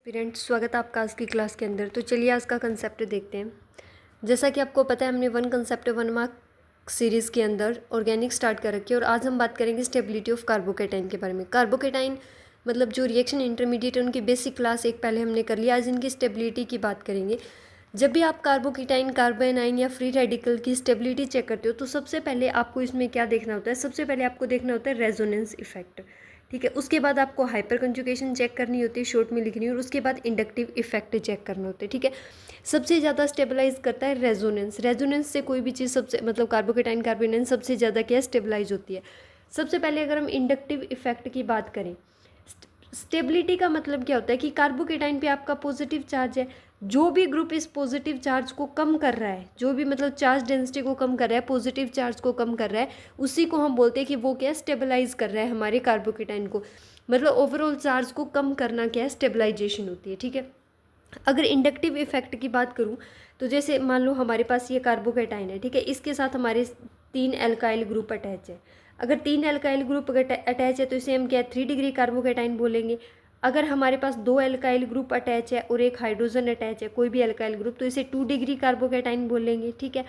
Friends, स्वागत है आपका आज की क्लास के अंदर। तो चलिए आज का कंसेप्ट देखते हैं। जैसा कि आपको पता है, हमने one concept one mark series के अंदर ऑर्गेनिक स्टार्ट कर रखी है और आज हम बात करेंगे स्टेबिलिटी ऑफ कार्बोकेटाइन के बारे में। कार्बोकेटाइन मतलब जो रिएक्शन इंटरमीडिएट है उनकी बेसिक क्लास एक पहले हमने कर लिया। आज इनकी स्टेबिलिटी की बात करेंगे। जब भी आप कार्बोकेटाइन, कार्बन आयन या फ्री रेडिकल की स्टेबिलिटी चेक करते हो तो सबसे पहले आपको इसमें क्या देखना होता है? सबसे पहले आपको देखना होता है रेजोनेंस इफेक्ट, ठीक है। उसके बाद आपको हाइपर कंजुगेशन चेक करनी होती है, शॉर्ट में लिखनी है, और उसके बाद इंडक्टिव इफेक्ट चेक करने होते हैं, ठीक है। सबसे ज़्यादा स्टेबलाइज करता है रेजोनेंस। रेजोनेंस से कोई भी चीज़ सबसे मतलब कार्बोकेटाइन, कार्बन आयन सबसे ज़्यादा क्या स्टेबलाइज होती है। सबसे पहले अगर हम इंडक्टिव इफेक्ट की बात करें, स्टेबिलिटी का मतलब क्या होता है कि कार्बोकेटाइन पे आपका पॉजिटिव चार्ज है, जो भी ग्रुप इस पॉजिटिव चार्ज को कम कर रहा है, जो भी मतलब चार्ज डेंसिटी को कम कर रहा है, पॉजिटिव चार्ज को कम कर रहा है, उसी को हम बोलते हैं कि वो क्या स्टेबलाइज कर रहा है हमारे कार्बोकेटाइन को। मतलब ओवरऑल चार्ज को कम करना क्या है, स्टेबलाइजेशन होती है, ठीक है। अगर इंडक्टिव इफेक्ट की बात करूँ तो जैसे मान लो हमारे पास ये कार्बोकेटाइन है, ठीक है। इसके साथ हमारे 3 एल्काइल ग्रुप अटैच है। अगर 3 एल्काइल ग्रुप अटैच है तो इसे हम क्या 3 डिग्री कार्बोकेटाइन बोलेंगे। अगर हमारे पास 2 एल्काइल ग्रुप अटैच है और एक हाइड्रोजन अटैच है, कोई भी एल्काइल ग्रुप, तो इसे 2 डिग्री कार्बोकेटाइन बोलेंगे, ठीक है।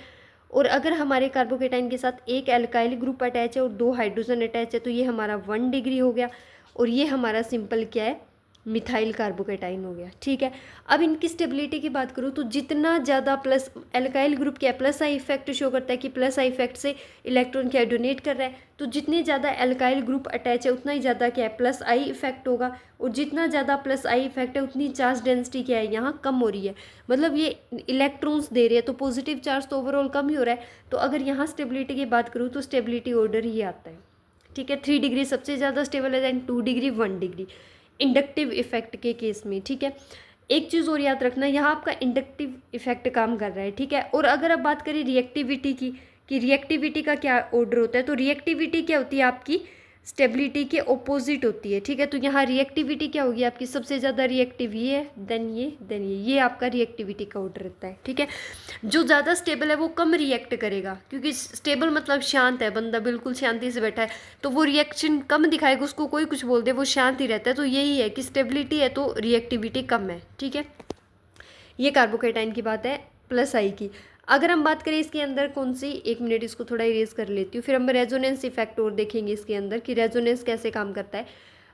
और अगर हमारे कार्बोकेटाइन के साथ एक एल्काइल ग्रुप अटैच है और 2 हाइड्रोजन अटैच है तो ये हमारा 1 डिग्री हो गया, और ये हमारा सिंपल क्या है, मिथाइल कार्बोकेटाइन हो गया, ठीक है। अब इनकी स्टेबिलिटी की बात करूँ तो जितना ज़्यादा प्लस एल्काइल ग्रुप क्या है, प्लस आई इफेक्ट शो करता है कि प्लस आई इफेक्ट से इलेक्ट्रॉन क्या डोनेट कर रहा है, तो जितने ज़्यादा एल्काइल ग्रुप अटैच है उतना ही ज़्यादा क्या है, प्लस आई इफेक्ट होगा, और जितना ज़्यादा प्लस आई इफेक्ट है उतनी चार्ज डेंसिटी क्या है, यहाँ कम हो रही है। मतलब ये इलेक्ट्रॉन्स दे रही है तो पॉजिटिव चार्ज तो ओवरऑल कम ही हो रहा है। तो अगर यहाँ स्टेबिलिटी की बात करूँ तो स्टेबिलिटी ऑर्डर ही आता है, ठीक है। 3 डिग्री सबसे ज़्यादा स्टेबल है, than 2 degree, 1 degree inductive effect के केस में, ठीक है। एक चीज़ और याद रखना, यहाँ आपका इंडक्टिव इफेक्ट काम कर रहा है, ठीक है। और अगर आप बात करें रिएक्टिविटी की कि रिएक्टिविटी का क्या ऑर्डर होता है, तो रिएक्टिविटी क्या होती है आपकी स्टेबिलिटी के ऑपोजिट होती है, ठीक है। तो यहाँ रिएक्टिविटी क्या होगी आपकी, सबसे ज़्यादा रिएक्टिव ये है, देन ये आपका रिएक्टिविटी का ऑर्डर रहता है, ठीक है। जो ज़्यादा स्टेबल है वो कम रिएक्ट करेगा, क्योंकि स्टेबल मतलब शांत है, बंदा बिल्कुल शांति से बैठा है, तो वो रिएक्शन कम दिखाएगा, उसको कोई कुछ बोल दे वो शांत ही रहता है। तो यही है कि स्टेबिलिटी है तो रिएक्टिविटी कम है, ठीक है। ये कार्बोकेटाइन की बात है, प्लस आई की। अगर हम बात करें इसके अंदर कौन सी, एक मिनट इसको थोड़ा इरेज कर लेती हूँ, फिर हम रेजोनेंस इफेक्ट और देखेंगे इसके अंदर कि रेजोनेंस कैसे काम करता है।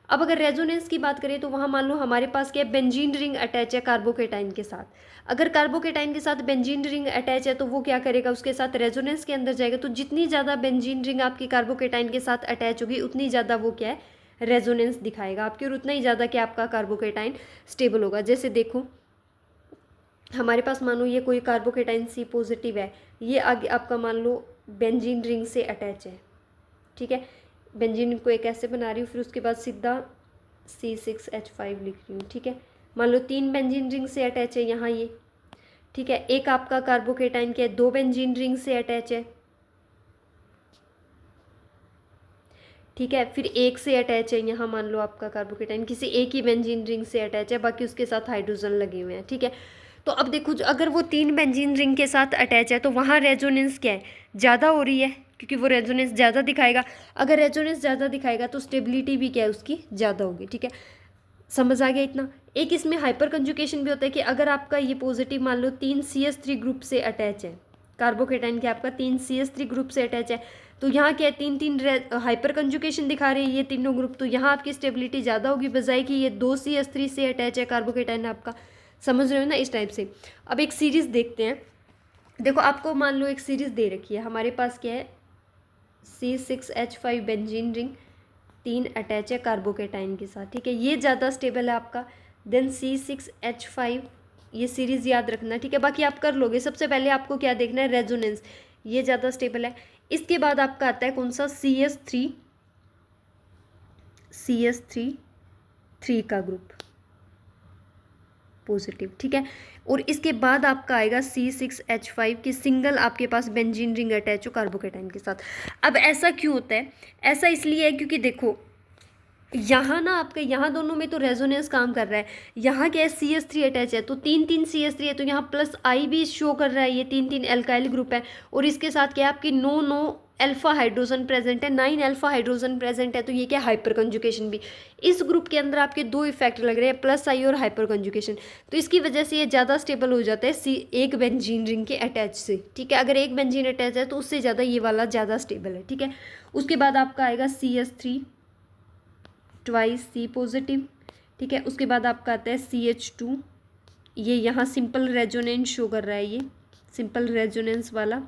अब अगर रेजोनेंस की बात करें तो वहाँ मान लो हमारे पास क्या है, बेंजीन रिंग अटैच है कार्बोकेटाइन के साथ। अगर कार्बोकेटाइन के साथ बेंजीन रिंग अटैच है तो वो क्या करेगा, उसके साथ रेजोनेंस के अंदर जाएगा। तो जितनी ज़्यादा बेंजीन रिंग आपकी कार्बोकेटाइन के साथ अटैच होगी उतनी ज़्यादा वो क्या है, रेजोनेंस दिखाएगा आपकी, और उतना ही ज़्यादा क्या आपका कार्बोकेटाइन स्टेबल होगा। जैसे देखो हमारे पास मान लो ये कोई कार्बोकेटाइन सी पॉजिटिव है, ये आगे आपका मान लो बेंजीन रिंग से अटैच है, ठीक है। बेंजीन रिंग को एक ऐसे बना रही हूँ, फिर उसके बाद सीधा C6H5 लिख रही हूँ, ठीक है। मान लो 3 बेंजीन रिंग से अटैच है यहाँ ये, ठीक है। एक आपका कार्बोकेटाइन क्या है, 2 बेंजीन रिंग से अटैच है, ठीक है। फिर एक से अटैच है, यहाँ मान लो आपका कार्बोकेटाइन किसी एक ही बेंजीन रिंग से अटैच है, बाकी उसके साथ हाइड्रोजन लगे हुए हैं, ठीक है। तो अब देखो अगर वो 3 बेंजीन रिंग के साथ अटैच है तो वहाँ रेजोनेंस क्या है, ज़्यादा हो रही है, क्योंकि वो रेजोनेंस ज़्यादा दिखाएगा। अगर रेजोनेंस ज़्यादा दिखाएगा तो स्टेबिलिटी भी क्या है उसकी ज़्यादा होगी, ठीक है। समझ आ गया इतना। एक इसमें हाइपर कंजुगेशन भी होता है कि अगर आपका ये पॉजिटिव मान लो 3 CH3 ग्रुप से अटैच है, कार्बोकेटाइन के आपका 3 CH3 ग्रुप से अटैच है, तो यहाँ क्या है 3 हाइपर कंजुगेशन दिखा रहे हैं ये तीनों ग्रुप, तो यहाँ आपकी स्टेबिलिटी ज़्यादा होगी बजाय कि ये 2 CH3 से अटैच है कार्बोकेटाइन आपका। समझ रहे हो ना, इस टाइप से। अब एक सीरीज़ देखते हैं। देखो आपको मान लो एक सीरीज़ दे रखी है, हमारे पास क्या है C6H5 बेंजीन रिंग 3 अटैच है कार्बोकेटाइन के साथ, ठीक है। ये ज़्यादा स्टेबल है आपका, देन C6H5, ये सीरीज़ याद रखना, ठीक है। बाकी आप कर लोगे। सबसे पहले आपको क्या देखना है, रेजोनेंस, ये ज़्यादा स्टेबल है। इसके बाद आपका आता है कौन सा, CH3 का ग्रुप पॉजिटिव, ठीक है। और इसके बाद आपका आएगा C6H5 की सिंगल आपके पास बेंजीन रिंग अटैच हो कार्बोकेटाइन के साथ। अब ऐसा क्यों होता है, ऐसा इसलिए है क्योंकि देखो यहाँ ना आपके यहाँ दोनों में तो रेजोनेंस काम कर रहा है, यहाँ क्या है CH3 अटैच है, तो 3 CH3 है, तो यहाँ प्लस आई भी शो कर रहा है, ये 3 एल्काइल ग्रुप है, और इसके साथ क्या है आपकी 9 अल्फा हाइड्रोजन प्रेजेंट है, 9 अल्फा हाइड्रोजन प्रेजेंट है, तो ये क्या हाइपर कंजुकेशन भी। इस ग्रुप के अंदर आपके दो इफेक्ट लग रहे हैं, प्लस आई और हाइपर कंजुकेशन, तो इसकी वजह से ये ज़्यादा स्टेबल हो जाता है एक बेंजीन रिंग के अटैच से, ठीक है। अगर एक बेंजीन अटैच है तो उससे ज़्यादा ये वाला ज़्यादा स्टेबल है, ठीक है। उसके बाद आपका आएगा CH3 ट्वाइस C पॉजिटिव, ठीक है। उसके बाद आपका आता है CH2, ये यहाँ सिंपल रेजोनेंस शो कर रहा है, ये सिंपल रेजोनेंस वाला,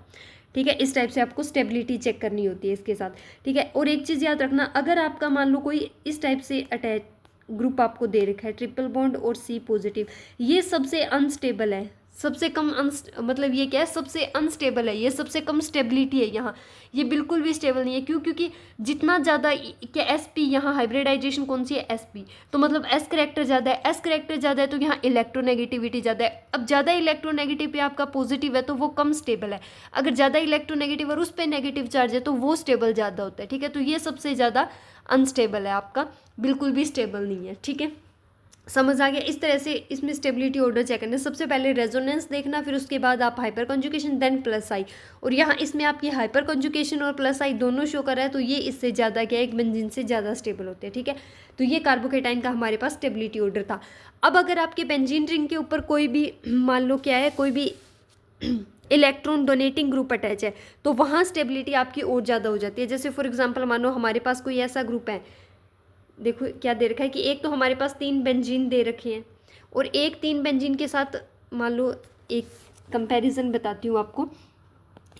ठीक है। इस टाइप से आपको स्टेबिलिटी चेक करनी होती है इसके साथ, ठीक है। और एक चीज़ याद रखना, अगर आपका मान लो कोई इस टाइप से अटैच ग्रुप आपको दे रखा है ट्रिपल बॉन्ड और C पॉजिटिव, ये सबसे अनस्टेबल है, सबसे कम मतलब ये क्या है, सबसे अनस्टेबल है, ये सबसे कम स्टेबिलिटी है यहाँ, ये बिल्कुल भी स्टेबल नहीं है। क्यों? क्योंकि जितना ज़्यादा क्या SP, यहाँ हाइब्रिडाइजेशन कौन सी है SP, तो मतलब S करेक्टर ज़्यादा है, S करेक्टर ज़्यादा है तो यहाँ इलेक्ट्रोनेगेटिविटी ज़्यादा है। अब ज़्यादा इलेक्ट्रोनेगेटिव पे आपका पॉजिटिव है तो वो कम स्टेबल है, अगर ज़्यादा इलेक्ट्रोनेगेटिव और उस पर नेगेटिव चार्ज है तो वो स्टेबल ज़्यादा होता है, ठीक है। तो ये सबसे ज़्यादा अनस्टेबल है आपका, बिल्कुल भी स्टेबल नहीं है, ठीक है। समझ आ गया? इस तरह से इसमें स्टेबिलिटी ऑर्डर चेक करना, सबसे पहले रेजोनेंस देखना, फिर उसके बाद आप हाइपर कंजुकेशन, देन प्लस आई। और यहाँ इसमें आपकी हाइपर कंजुकेशन और प्लस आई दोनों शो कर रहा है, तो ये इससे ज़्यादा क्या है, एक बेंजीन से ज़्यादा स्टेबल होते हैं, ठीक है। तो ये कार्बोकेटाइन का हमारे पास स्टेबिलिटी ऑर्डर था। अब अगर आपके बेंजीन रिंग के ऊपर कोई भी मान लो क्या है, कोई भी इलेक्ट्रॉन डोनेटिंग ग्रुप अटैच है, तो वहाँ स्टेबिलिटी आपकी और ज़्यादा हो जाती है। जैसे फॉर एग्जाम्पल मान लो हमारे पास कोई ऐसा ग्रुप है, देखो क्या दे रखा है कि एक तो हमारे पास 3 बेंजीन दे रखे हैं और एक 3 बेंजीन के साथ मान लो एक कंपैरिजन बताती हूँ आपको।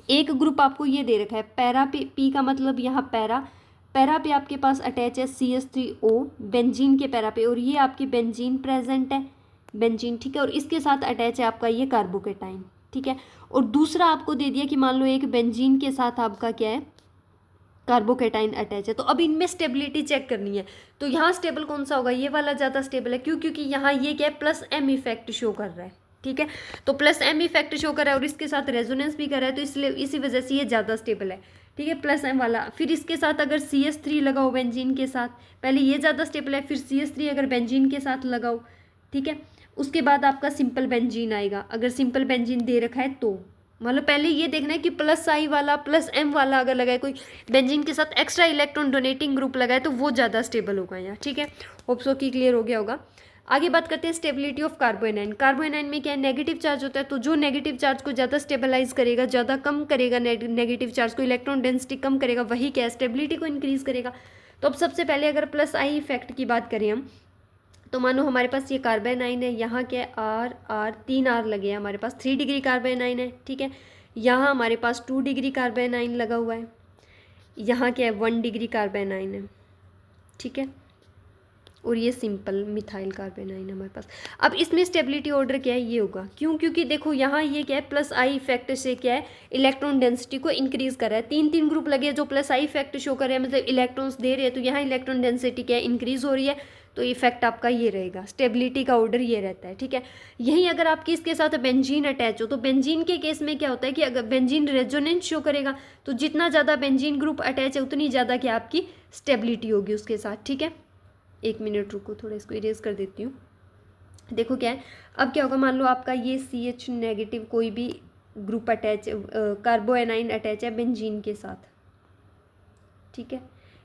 एक ग्रुप आपको ये दे रखा है पैरा पी का मतलब यहाँ पैरा पे आपके पास अटैच है CH3O बेंजीन के पैरा पे, और ये आपकी बेंजीन प्रेजेंट है, बेंजीन, ठीक है। और इसके साथ अटैच है आपका ये कार्बोकेटाइन, ठीक है। और दूसरा आपको दे दिया कि मान लो एक बेंजीन के साथ आपका क्या है, कार्बोकेटाइन अटैच है। तो अब इनमें स्टेबिलिटी चेक करनी है, तो यहाँ स्टेबल कौन सा होगा, ये वाला ज़्यादा स्टेबल है। क्यों? क्योंकि यहाँ ये क्या है, प्लस M इफेक्ट शो कर रहा है, ठीक है। तो प्लस M इफेक्ट शो कर रहा है और इसके साथ रेजोनेंस भी कर रहा है, तो इसलिए इसी वजह से ये ज़्यादा स्टेबल है, ठीक है, प्लस M वाला। फिर इसके साथ अगर CH3 लगाओ बेंजीन के साथ, पहले ये ज़्यादा स्टेबल है, फिर CH3 अगर बेंजीन के साथ लगाओ, ठीक है। उसके बाद आपका सिंपल बेंजीन आएगा, अगर सिंपल बेंजीन दे रखा है तो मतलब पहले ये देखना है कि प्लस आई वाला प्लस M वाला अगर लगाए कोई बेंजीन के साथ एक्स्ट्रा इलेक्ट्रॉन डोनेटिंग ग्रुप लगाए तो वो ज़्यादा स्टेबल होगा यहाँ, ठीक है। होप सो कि क्लियर हो गया होगा। आगे बात करते हैं स्टेबिलिटी ऑफ कार्बोएनाइन। कार्बोएनाइन में क्या है, नेगेटिव चार्ज होता है, तो जो नेगेटिव चार्ज को ज़्यादा स्टेबलाइज करेगा, ज़्यादा कम करेगा नेगेटिव चार्ज को, इलेक्ट्रॉन डेंसिटी कम करेगा, वही क्या है, स्टेबिलिटी को इंक्रीज करेगा। तो अब सबसे पहले अगर प्लस आई इफेक्ट की बात करें हम, तो मानो हमारे पास ये कार्बोनाइन है, यहाँ क्या है R 3 R लगे हैं हमारे पास, 3 डिग्री कार्बोनाइन है, ठीक है। यहाँ हमारे पास 2 डिग्री कार्बोनाइन लगा हुआ है, यहाँ क्या है 1 डिग्री कार्बोनाइन है, ठीक है। और ये सिंपल मिथाइल कार्बोनाइन है हमारे पास। अब इसमें स्टेबिलिटी ऑर्डर क्या है, ये होगा। क्यों? क्योंकि देखो यहाँ ये क्या है, प्लस आई इफेक्ट से क्या है, इलेक्ट्रॉन डेंसिटी को इंक्रीज कर रहा है। 3 ग्रुप लगे जो प्लस आई इफेक्ट शो कर रहे हैं, मतलब इलेक्ट्रॉन्स दे रहे हैं, तो यहाँ इलेक्ट्रॉन डेंसिटी क्या है, इंक्रीज हो रही है, तो इफेक्ट आपका ये रहेगा, स्टेबिलिटी का ऑर्डर ये रहता है, ठीक है। यहीं अगर आपकी इसके साथ बेंजीन अटैच हो, तो बेंजीन के केस में क्या होता है कि अगर बेंजीन रेजोनेंस शो करेगा, तो जितना ज़्यादा बेंजीन ग्रुप अटैच है उतनी ज़्यादा क्या आपकी स्टेबिलिटी होगी उसके साथ, ठीक है। 1 मिनट रुको, थोड़ा इसको इरेज कर देती हूँ। देखो क्या है, अब क्या होगा, मान लो आपका ये CH नेगेटिव कोई भी ग्रुप अटैच, कार्बोएनाइन अटैच है बेंजीन के साथ, ठीक है,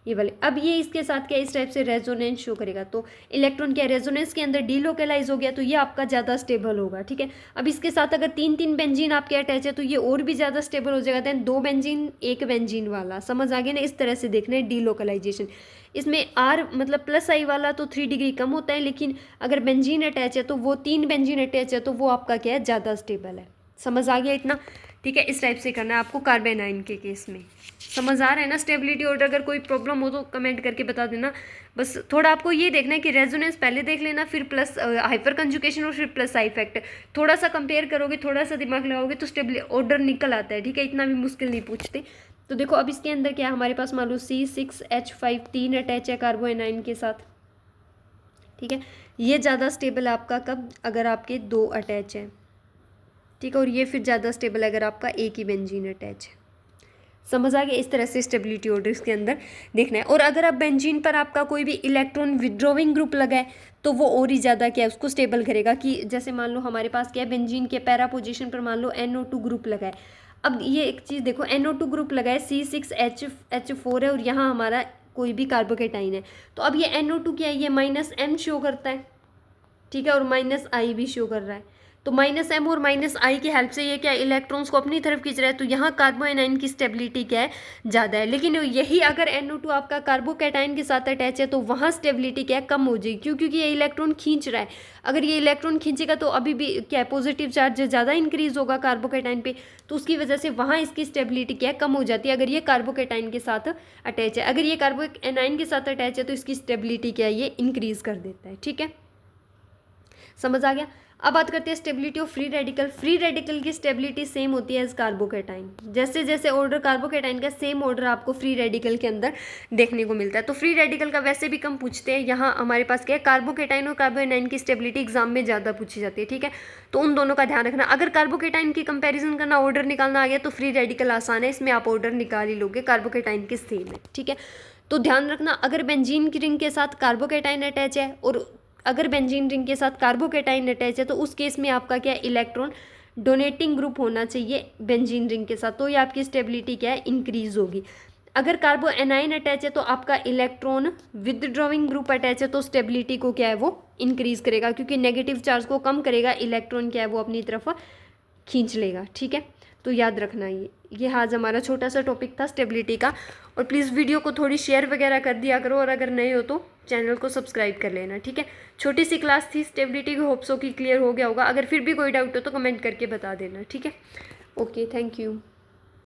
ये वाले। अब ये इसके साथ क्या इस टाइप से रेजोनेंस शो करेगा, तो इलेक्ट्रॉन क्या रेजोनेंस के अंदर डीलोकलाइज हो गया, तो ये आपका ज़्यादा स्टेबल होगा, ठीक है। अब इसके साथ अगर 3 बेंजीन आपके अटैच है तो ये और भी ज़्यादा स्टेबल हो जाएगा। दैन 2 बेंजीन 1 बेंजीन वाला, समझ आ गया ना, इस तरह से देखना है डीलोकलाइजेशन। इसमें R मतलब प्लस आई वाला तो 3 डिग्री कम होता है, लेकिन अगर बेंजीन अटैच है तो वो 3 बेंजीन अटैच है तो वो आपका क्या है, ज़्यादा स्टेबल है। समझ आ गया इतना, ठीक है। इस टाइप से करना है आपको कार्बोनाइन के केस में। समझ आ रहा है ना स्टेबिलिटी ऑर्डर? अगर कोई प्रॉब्लम हो तो कमेंट करके बता देना। बस थोड़ा आपको ये देखना है कि रेजोनेंस पहले देख लेना, फिर प्लस हाइपर कंजुकेशन और फिर प्लस आई इफेक्ट। थोड़ा सा कंपेयर करोगे, थोड़ा सा दिमाग लगाओगे तो स्टेबिलिटी ऑर्डर निकल आता है, ठीक है। इतना भी मुश्किल नहीं पूछते। तो देखो अब इसके अंदर क्या है, हमारे पास मान लो C6H5 3 अटैच है कार्बोएनाइन के साथ, ठीक है। ये ज़्यादा स्टेबल है आपका कब, अगर आपके 2 अटैच है, ठीक है। और ये फिर ज़्यादा स्टेबल है अगर आपका एक ही बेंजीन अटैच है। समझ आ गया? इस तरह से स्टेबिलिटी ऑर्डर इसके अंदर देखना है। और अगर आप बेंजीन पर आपका कोई भी इलेक्ट्रॉन विड्रॉइंग ग्रुप लगा है तो वो और ही ज़्यादा क्या है, उसको स्टेबल करेगा। कि जैसे मान लो हमारे पास क्या है, बेंजीन के पैरा पोजीशन पर मान लो NO2 ग्रुप लगा है। अब ये एक चीज़ देखो, NO2 ग्रुप लगा है, C6H4 है और यहाँ हमारा कोई भी कार्बोकेटाइन है। तो अब ये NO2 क्या है, ये -M शो करता है, ठीक है, और -I भी शो कर रहा है। तो -M और -I की हेल्प से ये क्या इलेक्ट्रॉन्स को अपनी तरफ खींच रहा है। तो यहाँ कार्बोएनाइन की स्टेबिलिटी क्या है, ज़्यादा है। लेकिन यही अगर NO2 आपका कार्बोकैटायन के साथ अटैच है तो वहाँ स्टेबिलिटी क्या है, कम हो जाएगी। क्यों? क्योंकि ये इलेक्ट्रॉन खींच रहा है। अगर ये इलेक्ट्रॉन खींचेगा तो अभी भी क्या पॉजिटिव चार्ज ज़्यादा इंक्रीज होगा कार्बोकैटायन पे, तो उसकी वजह से वहाँ इसकी स्टेबिलिटी क्या है, कम हो जाती है अगर ये कार्बोकैटायन के साथ अटैच है। अगर ये कार्बोएनाइन के साथ अटैच है तो इसकी स्टेबिलिटी क्या है, ये इंक्रीज कर देता है। ठीक है, समझ आ गया। अब बात करते हैं stability of free radical. Free radical की स्टेबिलिटी सेम होती है एज कार्बोकैटाइन। जैसे जैसे ऑर्डर कार्बोकैटाइन का, सेम ऑर्डर आपको फ्री रेडिकल के अंदर देखने को मिलता है। तो फ्री रेडिकल का वैसे भी कम पूछते हैं, यहाँ हमारे पास क्या है, कार्बोकैटाइन और कार्बोएनाइन की स्टेबिलिटी एग्जाम में ज़्यादा पूछी जाती है। ठीक है, तो उन दोनों का ध्यान रखना। अगर कार्बोकैटाइन की कंपेरिजन करना, ऑर्डर निकालना आ गया तो फ्री रेडिकल आसान है, इसमें आप ऑर्डर निकाल ही लोगे, कार्बोकैटाइन के सेम है। ठीक है, तो ध्यान रखना, अगर बेंजीन की रिंग के साथ कार्बोकैटाइन अटैच है और अगर बेंजीन रिंग के साथ कार्बोकैटाइन अटैच है तो उस केस में आपका क्या है, इलेक्ट्रॉन डोनेटिंग ग्रुप होना चाहिए बेंजीन रिंग के साथ, तो ये आपकी स्टेबिलिटी क्या है, इंक्रीज होगी। अगर कार्बोएनाइन अटैच है तो आपका इलेक्ट्रॉन विदड्रॉइंग ग्रुप अटैच है तो स्टेबिलिटी को क्या है, वो इंक्रीज करेगा, क्योंकि नेगेटिव चार्ज को कम करेगा, इलेक्ट्रॉन क्या है वो अपनी तरफ खींच लेगा। ठीक है, तो याद रखना ये आज हमारा छोटा सा टॉपिक था स्टेबिलिटी का। और प्लीज़ वीडियो को थोड़ी शेयर वगैरह कर दिया करो, और अगर नए हो तो चैनल को सब्सक्राइब कर लेना। ठीक है, छोटी सी क्लास थी स्टेबिलिटी की, होप्स हो कि क्लियर हो गया होगा। अगर फिर भी कोई डाउट हो तो कमेंट करके बता देना। ठीक है, ओके, थैंक यू।